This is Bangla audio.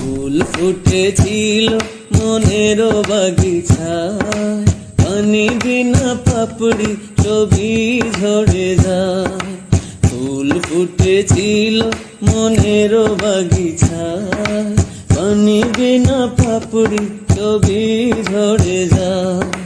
ফুল ফুটেছিল মনের বাগিচায়, পানি বিনা পাপড়ি ছবি ঝরে যায়। ফুল ফুটেছিল মনের বাগিচায়, পানি বিনা পাপড়ি ছবি ঝরে যায়।